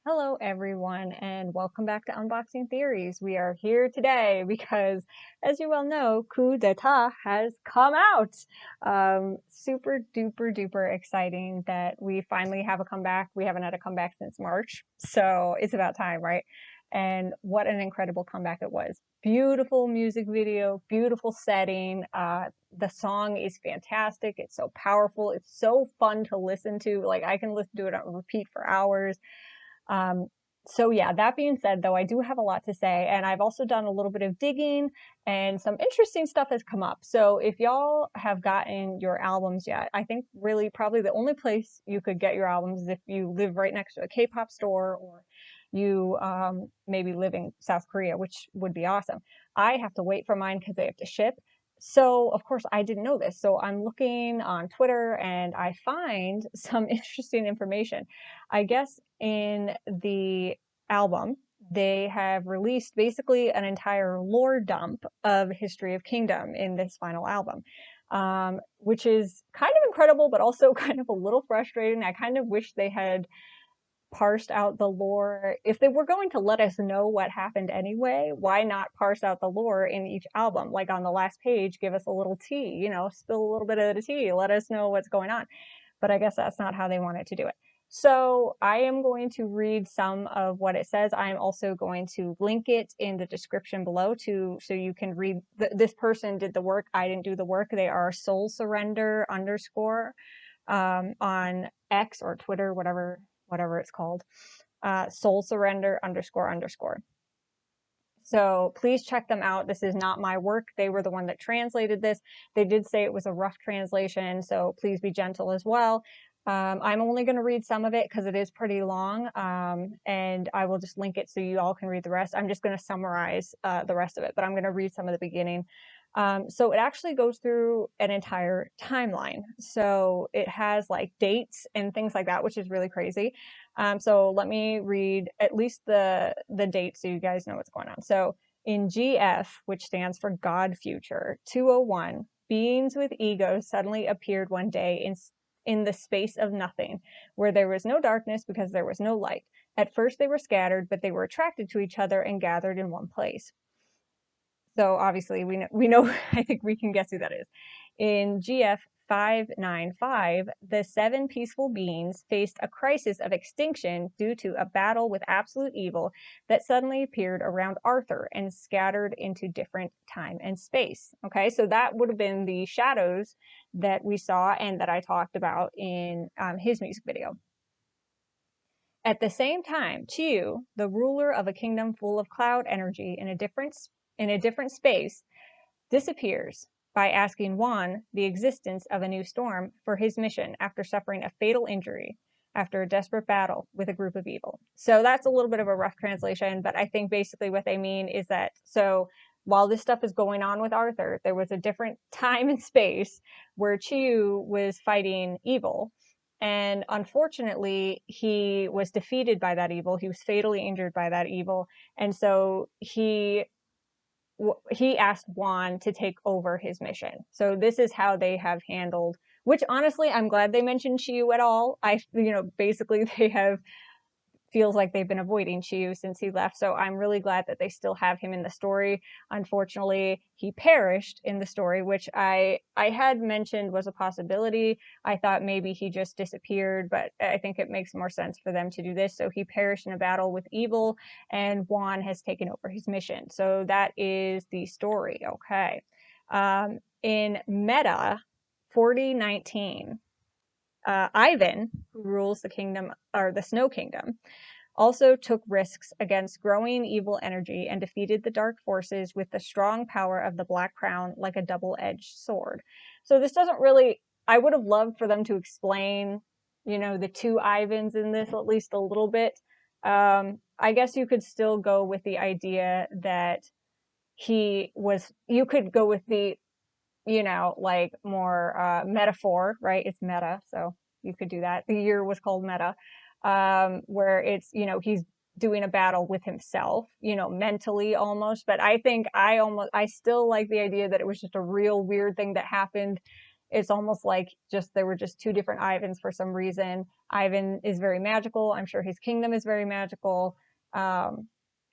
Hello, everyone, and welcome back to Unboxing Theories. We are here today because, as you well know, Coup d'etat has come out. Super duper duper exciting that we finally have a comeback. We haven't had a comeback since March, so it's about time, right? And what an incredible comeback it was. Beautiful music video, beautiful setting. The song is fantastic. It's so powerful. It's so fun to listen to. Like, I can listen to it on repeat for hours. Um, so yeah, that being said, though, I do have a lot to say, and I've also done a little bit of digging and some interesting stuff has come up. So if y'all have gotten your albums yet, I think really probably the only place you could get your albums is if you live right next to a K-pop store or you maybe live in South Korea, which would be awesome. I have to wait for mine because they have to ship. So of course I didn't know this. So I'm looking on Twitter and I find some interesting information. I guess in the album, they have released basically an entire lore dump of History of Kingdom in this final album, which is kind of incredible, but also kind of a little frustrating. I kind of wish they had parsed out the lore. If they were going to let us know what happened anyway, why not parse out the lore in each album? Like on the last page, give us a little tea, spill a little bit of the tea, let us know what's going on. But I guess that's not how they wanted to do it. So I am going to read some of what it says. I'm also going to link it in the description below so you can read. This person did the work. I didn't do the work. They are soul surrender underscore on X or Twitter, whatever it's called. Soul surrender underscore underscore. So please check them out. This is not my work. They were the one that translated this. They did say it was a rough translation, so please be gentle as well. I'm only going to read some of it because it is pretty long, and I will just link it so you all can read the rest. I'm just going to summarize the rest of it, but I'm going to read some of the beginning. So it actually goes through an entire timeline. So it has like dates and things like that, which is really crazy. So let me read at least the dates so you guys know what's going on. So in GF, which stands for God Future, 201, beings with egos suddenly appeared one day in the space of nothing, where there was no darkness because there was no light. At first they were scattered, but they were attracted to each other and gathered in one place. So obviously we know I think we can guess who that is. In GF 595, the seven peaceful beings faced a crisis of extinction due to a battle with absolute evil that suddenly appeared around Arthur and scattered into different time and space. Okay, so that would have been the shadows that we saw and that I talked about in his music video. At the same time, Chiu, the ruler of a kingdom full of cloud energy in a different space, disappears by asking Juan the existence of a new storm for his mission after suffering a fatal injury after a desperate battle with a group of evil. So that's a little bit of a rough translation, but I think basically what they mean is that so while this stuff is going on with Arthur, there was a different time and space where Chiu was fighting evil. And unfortunately, he was defeated by that evil. He was fatally injured by that evil. And so he asked Juan to take over his mission. So this is how they have handled, which honestly, I'm glad they mentioned Chiyu at all. Basically they have, feels like they've been avoiding Chiyu since he left. So I'm really glad that they still have him in the story. Unfortunately, he perished in the story, which I had mentioned was a possibility. I thought maybe he just disappeared, but I think it makes more sense for them to do this. So he perished in a battle with evil, and Juan has taken over his mission. So that is the story. Okay. In Meta 4019, Ivan, who rules the kingdom or the Snow Kingdom, also took risks against growing evil energy and defeated the dark forces with the strong power of the Black Crown like a double-edged sword. So this doesn't really, I would have loved for them to explain, the two Ivans in this at least a little bit. I guess you could still go with the idea that you could go with the like more metaphor, right? It's meta, so you could do that. The year was called Meta, where it's, he's doing a battle with himself, mentally almost. But I think I still like the idea that it was just a real weird thing that happened It's almost like there were just two different Ivans for some reason. Ivan is very magical. I'm sure his kingdom is very magical.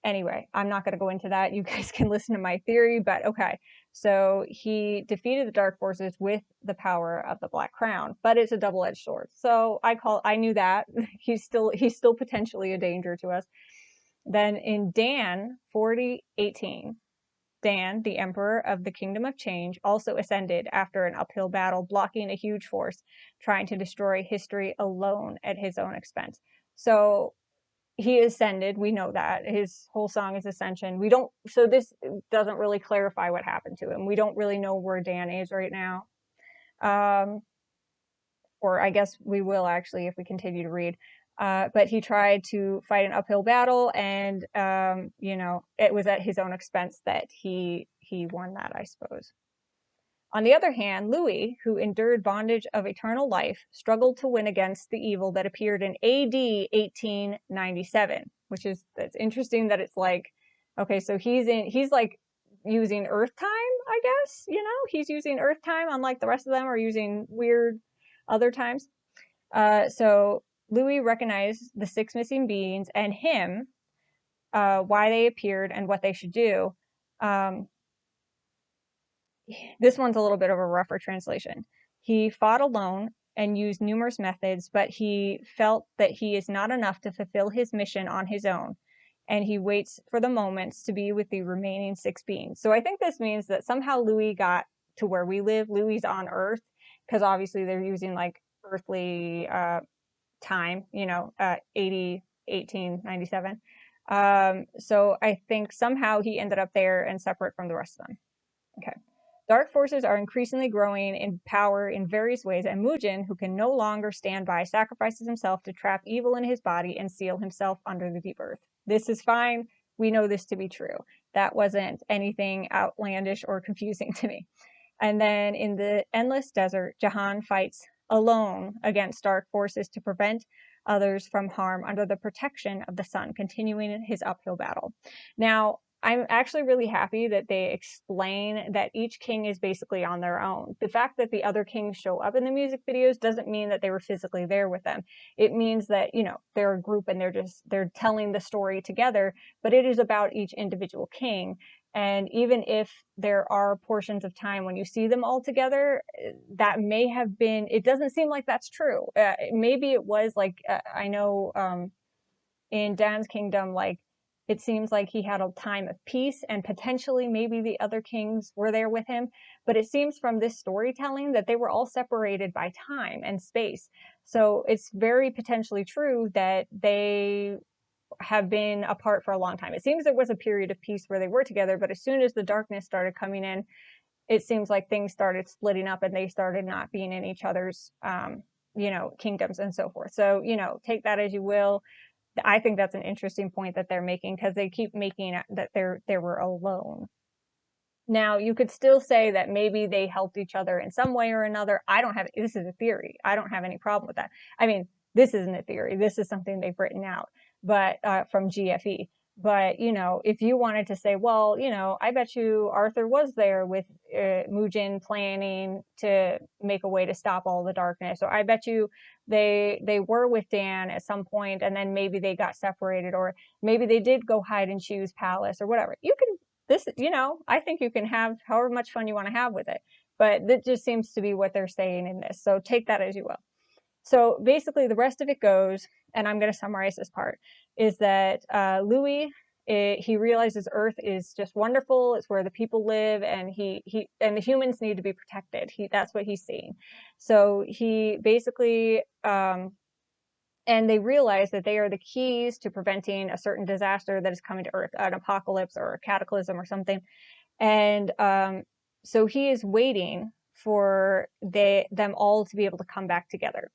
Anyway, I'm not going to go into that. You guys can listen to my theory, but okay. So he defeated the dark forces with the power of the Black Crown, but it's a double-edged sword. So I knew that he's still potentially a danger to us. Then in Dan 40:18, Dan, the emperor of the Kingdom of Change, also ascended after an uphill battle, blocking a huge force trying to destroy history alone at his own expense. So he ascended. We know that his whole song is ascension. So this doesn't really clarify what happened to him. We don't really know where Dan is right now. Or I guess we will actually if we continue to read. But he tried to fight an uphill battle, and it was at his own expense that he won that, I suppose. On the other hand, Louis, who endured bondage of eternal life, struggled to win against the evil that appeared in AD 1897, that's interesting that it's like, okay, so he's like using Earth time, I guess, he's using Earth time, unlike the rest of them are using weird other times. So Louis recognized the six missing beings and him, why they appeared and what they should do. This one's a little bit of a rougher translation. He fought alone and used numerous methods, but he felt that he is not enough to fulfill his mission on his own, and he waits for the moments to be with the remaining six beings. So I think this means that somehow Louis got to where we live. Louis on Earth, because obviously they're using like earthly time, 1897. So I think somehow he ended up there and separate from the rest of them. Okay. Dark forces are increasingly growing in power in various ways, and Mugen, who can no longer stand by, sacrifices himself to trap evil in his body and seal himself under the deep earth. This is fine. We know this to be true. That wasn't anything outlandish or confusing to me. And then in the endless desert, Jahan fights alone against dark forces to prevent others from harm under the protection of the sun, continuing his uphill battle. Now, I'm actually really happy that they explain that each king is basically on their own. The fact that the other kings show up in the music videos doesn't mean that they were physically there with them. It means that, they're a group and they're telling the story together, but it is about each individual king. And even if there are portions of time when you see them all together, that may have been, it doesn't seem like that's true. Maybe it was like, I know in Dan's kingdom, like, it seems like he had a time of peace and potentially maybe the other kings were there with him. But it seems from this storytelling that they were all separated by time and space. So it's very potentially true that they have been apart for a long time. It seems there was a period of peace where they were together, but as soon as the darkness started coming in, it seems like things started splitting up and they started not being in each other's, kingdoms and so forth. So, take that as you will. I think that's an interesting point that they're making because they keep making it that they were alone. Now, you could still say that maybe they helped each other in some way or another. This is a theory. I don't have any problem with that. I mean, this isn't a theory. This is something they've written out, but from GFE. But, if you wanted to say, well, I bet you Arthur was there with Mugen planning to make a way to stop all the darkness. Or I bet you they were with Dan at some point and then maybe they got separated, or maybe they did go hide in Shu's palace or whatever. I think you can have however much fun you want to have with it. But that just seems to be what they're saying in this. So take that as you will. So basically the rest of it goes, and I'm going to summarize this part, is that Louis, he realizes Earth is just wonderful. It's where the people live, and and the humans need to be protected. That's what he's seeing. So he basically, and they realize that they are the keys to preventing a certain disaster that is coming to Earth, an apocalypse or a cataclysm or something. And so he is waiting for them all to be able to come back together.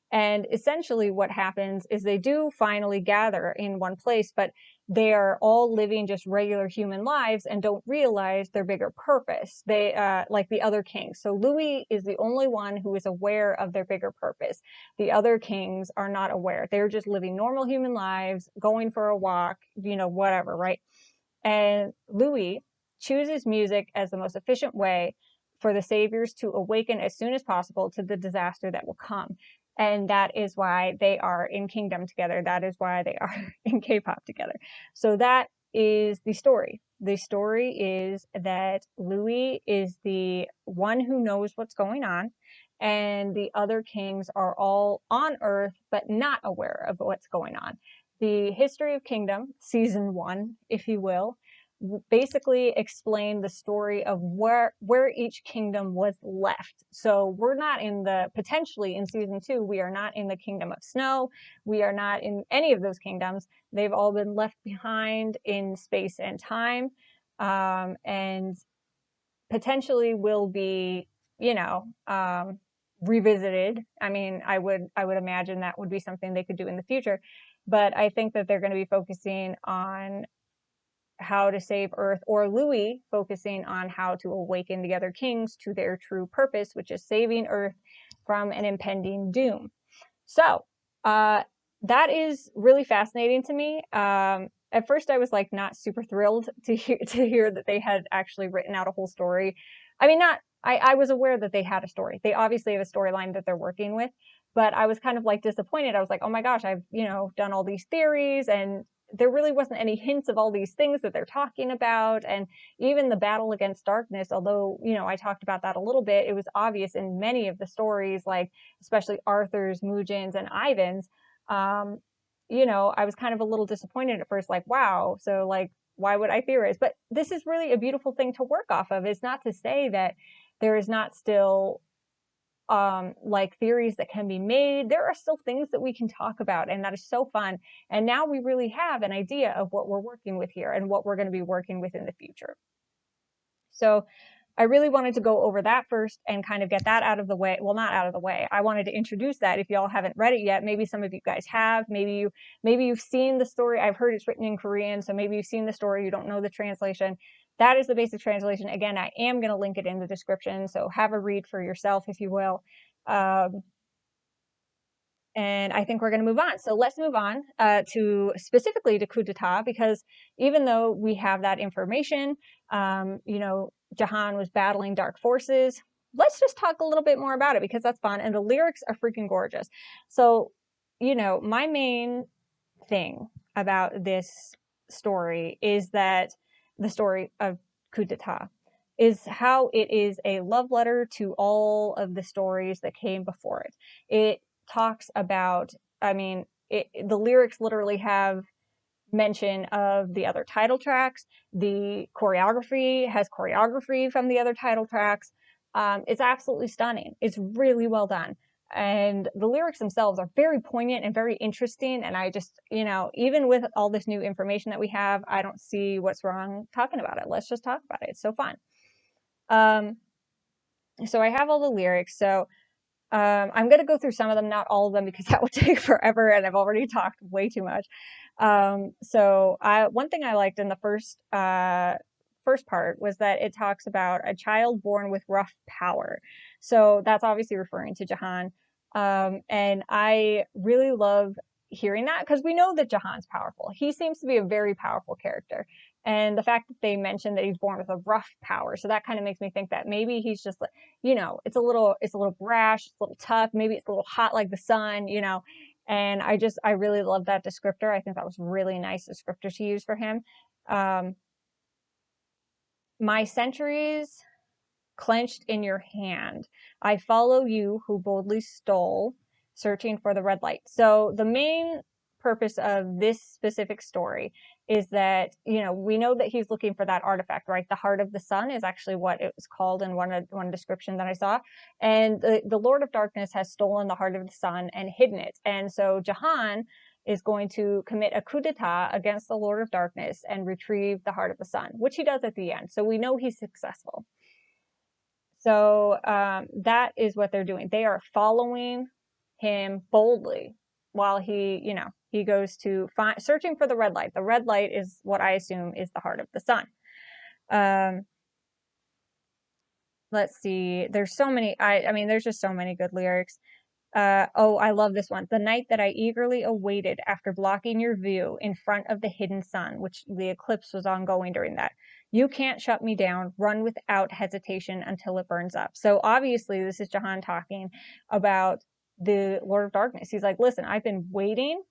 And essentially what happens is they do finally gather in one place, but they are all living just regular human lives and don't realize their bigger purpose. They, like the other kings. So Louis is the only one who is aware of their bigger purpose. The other kings are not aware. They're just living normal human lives, going for a walk, whatever, right? And Louis chooses music as the most efficient way for the saviors to awaken as soon as possible to the disaster that will come. And that is why they are in Kingdom together. That is why they are in K-pop together. So that is the story. The story is that Louis is the one who knows what's going on, and the other kings are all on Earth, but not aware of what's going on. The History of Kingdom, season 1, if you will, basically explain the story of where each kingdom was left. So we're not in the, potentially in season 2, we are not in the Kingdom of Snow. We are not in any of those kingdoms. They've all been left behind in space and time, and potentially will be, you know, revisited. I mean, I would imagine that would be something they could do in the future, but I think that they're going to be focusing on how to save Earth, or Louis focusing on how to awaken the other kings to their true purpose, which is saving Earth from an impending doom. So that is really fascinating to me. At first, I was like not super thrilled to hear that they had actually written out a whole story. I mean, not I was aware that they had a story. They obviously have a storyline that they're working with, but I was kind of like disappointed. I was like, oh my gosh, I've done all these theories, and there really wasn't any hints of all these things that they're talking about. And even the battle against darkness, although I talked about that a little bit, it was obvious in many of the stories, like especially Arthur's, Mugen's, and Ivan's. I was kind of a little disappointed at first, like, wow, so like, why would I theorize? But this is really a beautiful thing to work off of. It's not to say that there is not still like theories that can be made. There are still things that we can talk about, and that is so fun. And now we really have an idea of what we're working with here and what we're going to be working with in the future. So I really wanted to go over that first and kind of get that out of the way. Well, not out of the way. I wanted to introduce that. If y'all haven't read it yet, maybe some of you guys have. Maybe you've seen the story. I've heard it's written in Korean, so maybe you've seen the story. You don't know the translation. That is the basic translation. Again, I am going to link it in the description, so have a read for yourself, if you will. And I think we're going to move on. So let's move on to specifically to coup d'etat, because even though we have that information, Jahan was battling dark forces. Let's just talk a little bit more about it, because that's fun. And the lyrics are freaking gorgeous. So, my main thing about this story is that the story of coup d'etat is how it is a love letter to all of the stories that came before it. It talks about, the lyrics literally have mention of the other title tracks. The choreography has choreography from the other title tracks. It's absolutely stunning. It's really well done. And the lyrics themselves are very poignant and very interesting. And I just, even with all this new information that we have, I don't see what's wrong talking about it. Let's just talk about it. It's so fun. So I have all the lyrics. So I'm going to go through some of them, not all of them, because that would take forever, and I've already talked way too much. One thing I liked in the first part was that it talks about a child born with rough power. So that's obviously referring to Jahan. And I really love hearing that, because we know that Jahan's powerful. He seems to be a very powerful character. And the fact that they mentioned that he's born with a rough power, so that kind of makes me think that maybe he's just like, it's a little brash, it's a little tough, maybe it's a little hot like the sun, and I really love that descriptor. I think that was really nice descriptor to use for him. My centuries clenched in your hand. I follow you who boldly stole, searching for the red light. So the main purpose of this specific story is that, we know that he's looking for that artifact, right? The Heart of the Sun is actually what it was called in one description that I saw. And the Lord of Darkness has stolen the Heart of the Sun and hidden it. And so Jahan is going to commit a coup d'etat against the Lord of Darkness and retrieve the Heart of the Sun, which he does at the end. So we know he's successful. So that is what they're doing. They are following him boldly while he goes to searching for the red light. The red light is what I assume is the Heart of the Sun. Let's see. There's so many. There's just so many good lyrics. Oh, I love this one. The night that I eagerly awaited after blocking your view in front of the hidden sun, which the eclipse was ongoing during that. You can't shut me down. Run without hesitation until it burns up. So obviously, this is Jahan talking about the Lord of Darkness. He's like, listen, I've been waiting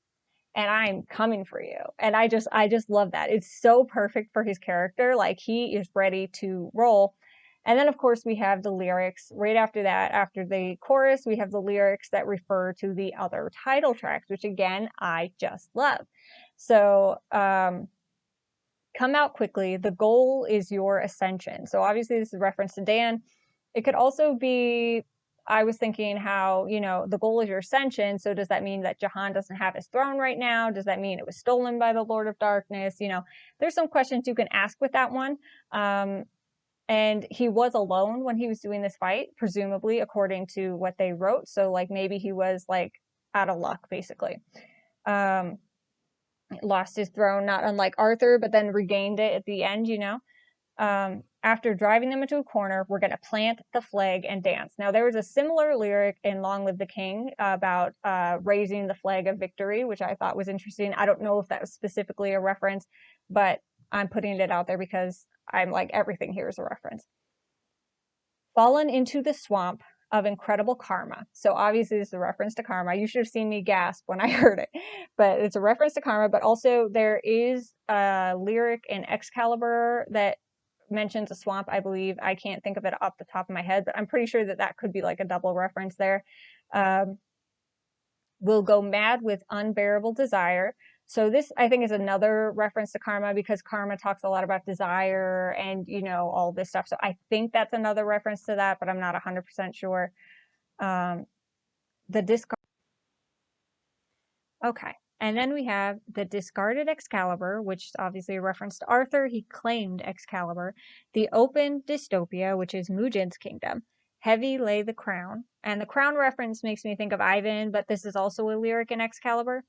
and I'm coming for you. And I just love that. It's so perfect for his character. Like he is ready to roll. And then of course we have the lyrics right after that. After the chorus, we have the lyrics that refer to the other title tracks, which again, I just love. So, come out quickly. The goal is your ascension. So obviously this is a reference to Dan. It could also be, I was thinking how, the goal is your ascension. So does that mean that Jahan doesn't have his throne right now? Does that mean it was stolen by the Lord of Darkness? There's some questions you can ask with that one. And he was alone when he was doing this fight, presumably according to what they wrote. So like maybe he was like out of luck, basically. Lost his throne, not unlike Arthur, but then regained it at the end. After driving them into a corner, we're going to plant the flag and dance. Now, there was a similar lyric in Long Live the King about raising the flag of victory, which I thought was interesting. I don't know if that was specifically a reference, but I'm putting it out there because I'm like, everything here is a reference. Fallen into the swamp of incredible karma. So obviously this is a reference to karma. You should have seen me gasp when I heard it, but it's a reference to karma. But also there is a lyric in Excalibur that mentions a swamp, I believe. I can't think of it off the top of my head, but I'm pretty sure that that could be like a double reference there. Will go mad with unbearable desire. So this, I think, is another reference to karma because karma talks a lot about desire and, all this stuff. So I think that's another reference to that, but I'm not 100% sure. The discard. Okay. And then we have the discarded Excalibur, which is obviously a reference to Arthur. He claimed Excalibur. The open dystopia, which is Mujin's kingdom. Heavy lay the crown. And the crown reference makes me think of Ivan, but this is also a lyric in Excalibur.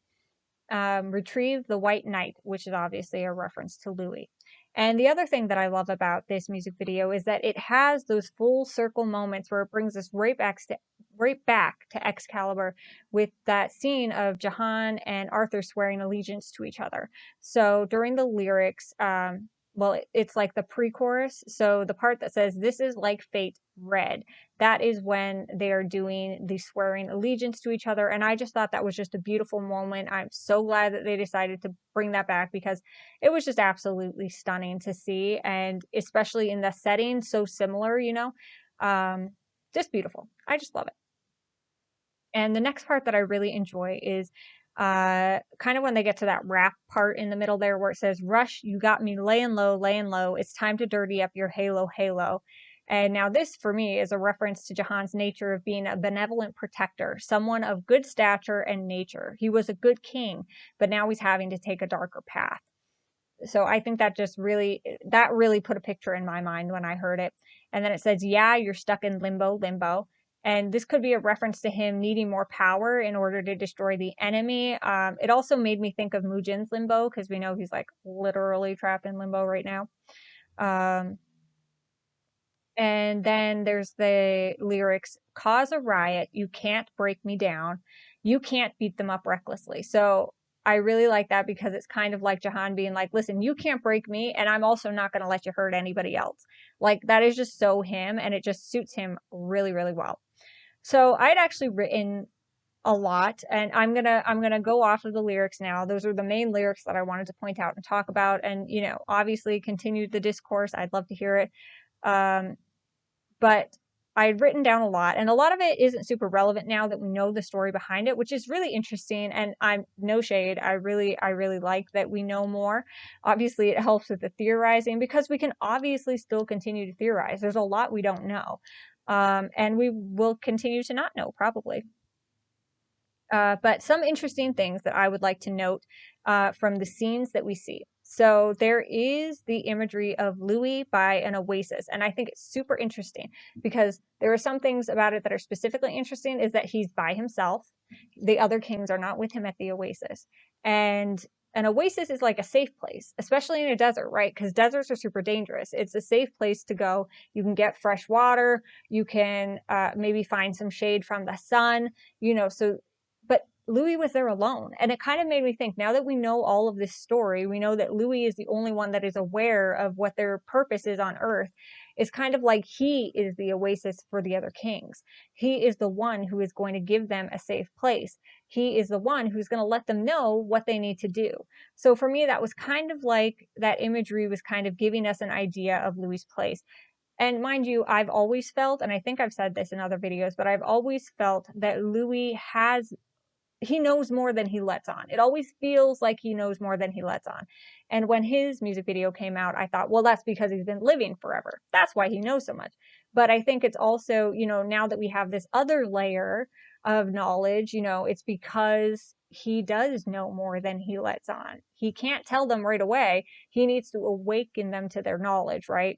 Retrieve the White Knight, which is obviously a reference to Louis. And the other thing that I love about this music video is that it has those full circle moments where it brings us right back to Excalibur with that scene of Jahan and Arthur swearing allegiance to each other. So during the lyrics, well, it's like the pre-chorus. So the part that says, "This is like fate, red," that is when they're doing the swearing allegiance to each other. And I just thought that was just a beautiful moment. I'm so glad that they decided to bring that back because it was just absolutely stunning to see. And especially in the setting, so similar, just beautiful. I just love it. And the next part that I really enjoy is kind of when they get to that rap part in the middle there where it says, "Rush, you got me laying low, laying low. It's time to dirty up your halo, halo." And now this for me is a reference to Jahan's nature of being a benevolent protector, someone of good stature and nature. He was a good king, but now he's having to take a darker path. So I think that really put a picture in my mind when I heard it. And then it says, "Yeah, you're stuck in limbo, limbo." And this could be a reference to him needing more power in order to destroy the enemy. It also made me think of Mujin's limbo because we know he's like literally trapped in limbo right now. Um, and then there's the lyrics, "Cause a riot, you can't break me down. You can't beat them up recklessly." So I really like that because it's kind of like Jahan being like, "Listen, you can't break me, and I'm also not going to let you hurt anybody else." Like that is just so him, and it just suits him really, really well. So I'd actually written a lot, and I'm gonna go off of the lyrics now. Those are the main lyrics that I wanted to point out and talk about, and obviously continue the discourse. I'd love to hear it. Um, but I'd written down a lot, and a lot of it isn't super relevant now that we know the story behind it, which is really interesting. And I'm no shade. I really like that we know more. Obviously, it helps with the theorizing because we can obviously still continue to theorize. There's a lot we don't know, and we will continue to not know probably. But some interesting things that I would like to note from the scenes that we see. So there is the imagery of Louis by an oasis, and I think it's super interesting because there are some things about it that are specifically interesting is that he's by himself. The other kings are not with him at the oasis. And An oasis is like a safe place, especially in a desert, right? Because deserts are super dangerous. It's a safe place to go. You can get fresh water. You can maybe find some shade from the sun, but Louis was there alone. And it kind of made me think, now that we know all of this story, we know that Louis is the only one that is aware of what their purpose is on Earth. It's kind of like he is the oasis for the other kings. He is the one who is going to give them a safe place. He is the one who's going to let them know what they need to do. So for me, that was kind of like that imagery was kind of giving us an idea of Louis' place. And mind you, I've always felt, and I think I've said this in other videos, but I've always felt that Louis he knows more than he lets on. It always feels like he knows more than he lets on. And when his music video came out, I thought, well, that's because he's been living forever. That's why he knows so much. But I think it's also, now that we have this other layer of knowledge, it's because he does know more than he lets on. He can't tell them right away. He needs to awaken them to their knowledge, right?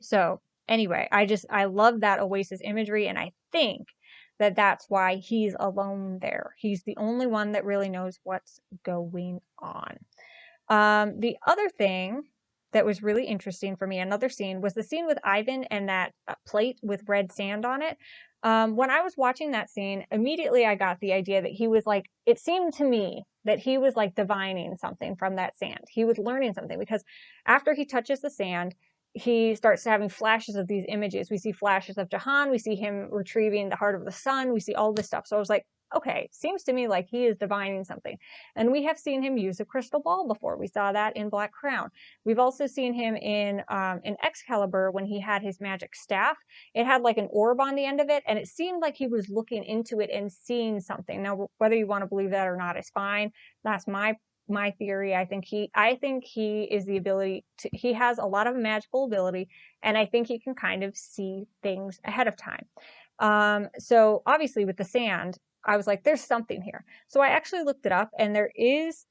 So anyway, I love that Oasis imagery, and I think that that's why he's alone there. He's the only one that really knows what's going on. The other thing that was really interesting for me, another scene, was the scene with Ivan and that plate with red sand on it. When I was watching that scene, immediately I got the idea that he was like, it seemed to me that he was like divining something from that sand. He was learning something, because after he touches the sand, he starts having flashes of these images. We see flashes of Jahan. We see him retrieving the heart of the sun. We see all this stuff. So I was like, okay, seems to me like he is divining something. And we have seen him use a crystal ball before. We saw that in Black Crown. We've also seen him in Excalibur when he had his magic staff. It had like an orb on the end of it, and it seemed like he was looking into it and seeing something. Now, whether you want to believe that or not is fine. That's my theory. I think he is the ability to, he has a lot of magical ability, and I think he can kind of see things ahead of time. So obviously with the sand, I was like, there's something here. So I actually looked it up, and there is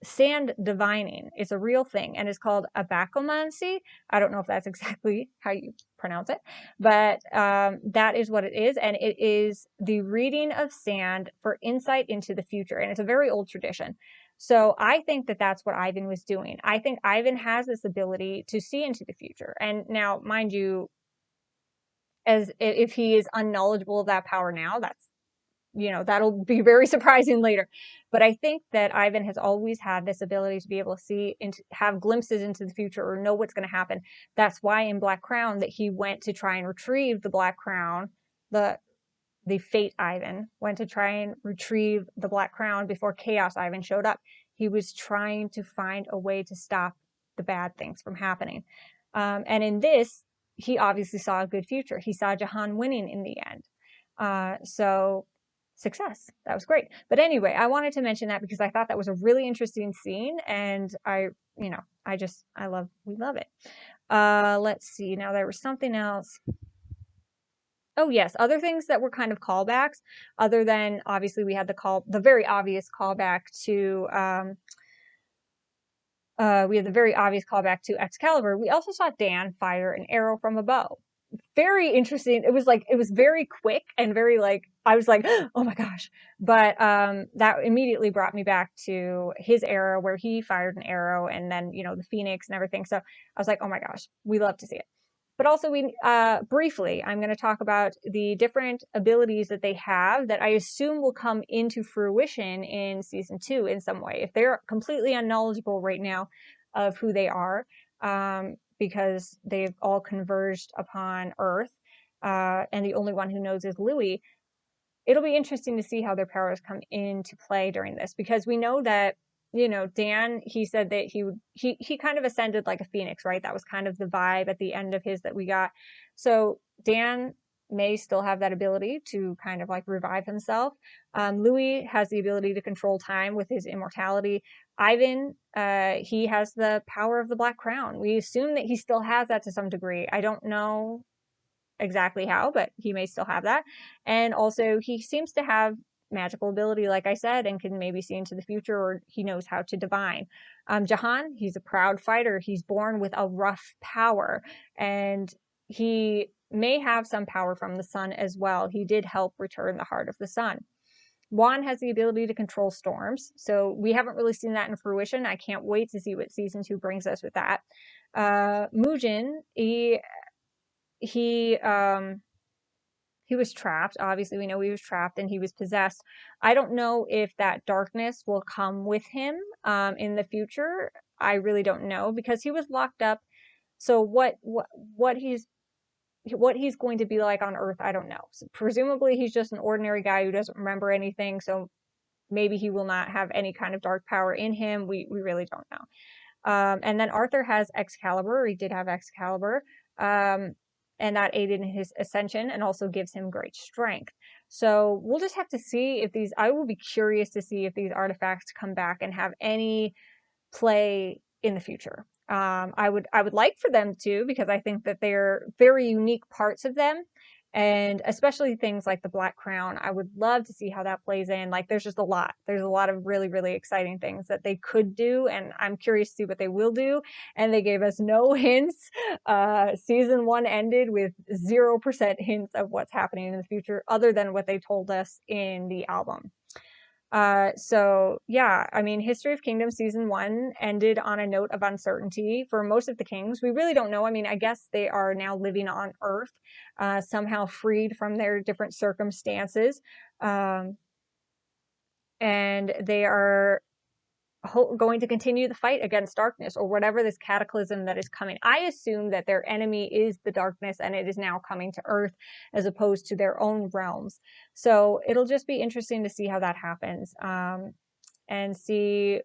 sand divining. It's a real thing, and it's called abacomancy. I don't know if that's exactly how you pronounce it, but that is what it is, and it is the reading of sand for insight into the future, and it's a very old tradition. So I think that that's what Ivan was doing. I think Ivan has this ability to see into the future. And now, mind you, as if he is unknowledgeable of that power now, that's, that'll be very surprising later. But I think that Ivan has always had this ability to be able to see and have glimpses into the future, or know what's going to happen. That's why in Black Crown that he went to try and retrieve the Black Crown, the Fate Ivan went to try and retrieve the Black Crown before Chaos Ivan showed up. He was trying to find a way to stop the bad things from happening. And in this, he obviously saw a good future. He saw Jahan winning in the end. So success. That was great. But anyway, I wanted to mention that because I thought that was a really interesting scene, and we love it. Let's see. Now there was something else. Oh yes, other things that were kind of callbacks, other than obviously we had the very obvious callback to Excalibur. We also saw Dan fire an arrow from a bow. Very interesting. It was very quick and very I was like, oh my gosh. But that immediately brought me back to his era where he fired an arrow, and then, the Phoenix and everything. So I was like, oh my gosh, we love to see it. But also briefly, I'm going to talk about the different abilities that they have that I assume will come into fruition in season 2 in some way. If they're completely unknowledgeable right now of who they are, because they've all converged upon Earth, and the only one who knows is Louis, it'll be interesting to see how their powers come into play during this, because we know that, Dan, he said that he kind of ascended like a phoenix, right? That was kind of the vibe at the end of his that we got. So Dan may still have that ability to kind of revive himself. Louis has the ability to control time with his immortality. Ivan, he has the power of the Black Crown. We assume that he still has that to some degree. I don't know exactly how, but he may still have that. And also he seems to have magical ability, like I said, and can maybe see into the future, or he knows how to divine. Jahan, he's a proud fighter. He's born with a rough power, and he may have some power from the sun as well. He did help return the heart of the sun. Juan has the ability to control storms, so we haven't really seen that in fruition. I can't wait to see what season 2 brings us with that. Mujin, he was trapped. Obviously, we know he was trapped and he was possessed. I don't know if that darkness will come with him in the future. I really don't know because he was locked up. So what he's going to be like on Earth, I don't know. So presumably he's just an ordinary guy who doesn't remember anything. So maybe he will not have any kind of dark power in him. We really don't know. And then Arthur has Excalibur. He did have Excalibur. And that aided in his ascension and also gives him great strength. So we'll just have to see if these, I will be curious to see if these artifacts come back and have any play in the future. I would like for them to, because I think that they're very unique parts of them. And especially things like the Black Crown, I would love to see how that plays in. Like, there's just a lot. There's a lot of really, really exciting things that they could do, and I'm curious to see what they will do. And they gave us no hints. Season 1 ended with 0% hints of what's happening in the future, other than what they told us in the album. So yeah, I mean, History of Kingdoms season 1 ended on a note of uncertainty for most of the kings. We really don't know. I mean, I guess they are now living on Earth, somehow freed from their different circumstances. And they are going to continue the fight against darkness or whatever this cataclysm that is coming. I assume that their enemy is the darkness and it is now coming to Earth as opposed to their own realms. So it'll just be interesting to see how that happens, and see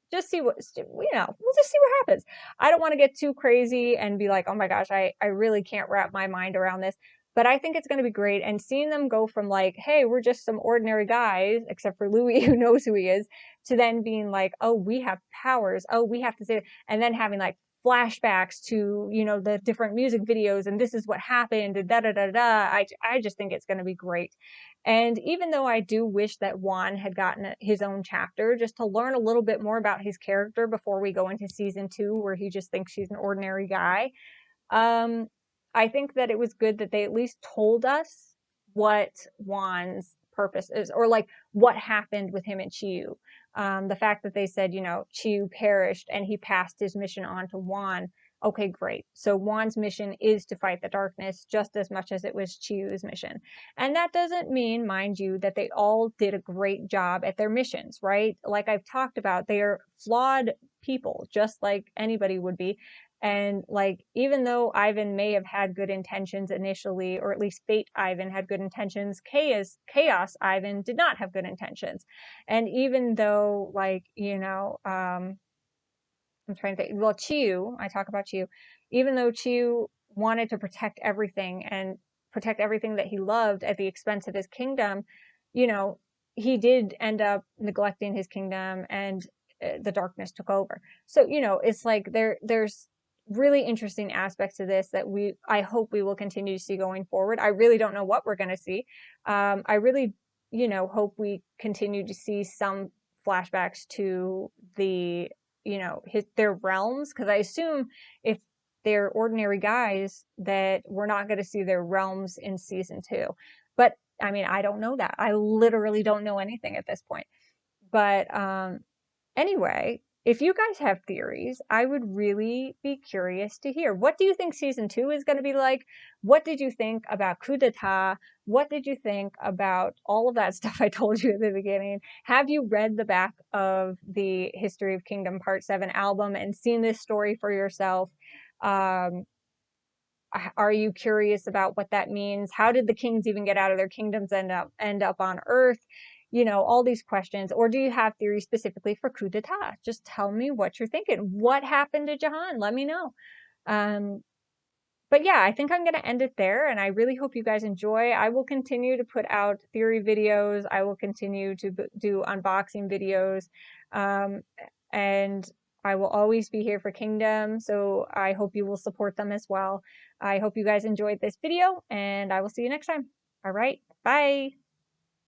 what, we'll just see what happens. I don't want to get too crazy and be like, oh my gosh, I really can't wrap my mind around this. But I think it's going to be great. And seeing them go from like, hey, we're just some ordinary guys, except for Louis, who knows who he is, to then being like, oh, we have powers. Oh, we have to say, and then having like flashbacks to, you know, the different music videos and this is what happened and da da da da. I just think it's going to be great. And even though I do wish that Juan had gotten his own chapter just to learn a little bit more about his character before we go into season 2, where he just thinks he's an ordinary guy, I think that it was good that they at least told us what Juan's purpose is, or like what happened with him and Chiyu. The fact that they said, you know, Chiyu perished and he passed his mission on to Juan. Okay, great. So Juan's mission is to fight the darkness just as much as it was Chiyu's mission. And that doesn't mean, mind you, that they all did a great job at their missions, right? Like I've talked about, they are flawed people, just like anybody would be. And like, even though Ivan may have had good intentions initially, or at least Fate Ivan had good intentions, Chaos Ivan did not have good intentions. And even though, like, you know, I'm trying to think, well, Chiyu, I talk about Chiyu, even though Chiyu wanted to protect everything and protect everything that he loved at the expense of his kingdom, you know, he did end up neglecting his kingdom and the darkness took over. So, you know, it's like there's really interesting aspects to this that I hope we will continue to see going forward. I really don't know what we're going to see. I really, you know, hope we continue to see some flashbacks to the, you know, their realms, because I assume if they're ordinary guys that we're not going to see their realms in season 2. But I mean, I don't know that. I literally don't know anything at this point. But anyway, if you guys have theories, I would really be curious to hear. What do you think season 2 is going to be like? What did you think about coup d'etat? What did you think about all of that stuff I told you at the beginning? Have you read the back of the History of Kingdom Part 7 album and seen this story for yourself? Are you curious about what that means? How did the kings even get out of their kingdoms and end up on Earth? You know, all these questions. Or do you have theories specifically for coup d'etat? Just tell me what you're thinking. What happened to Jahan? Let me know. But yeah, I think I'm going to end it there, and I really hope you guys enjoy. I will continue to put out theory videos. I will continue to do unboxing videos, and I will always be here for Kingdom, so I hope you will support them as well. I hope you guys enjoyed this video, and I will see you next time. All right, bye!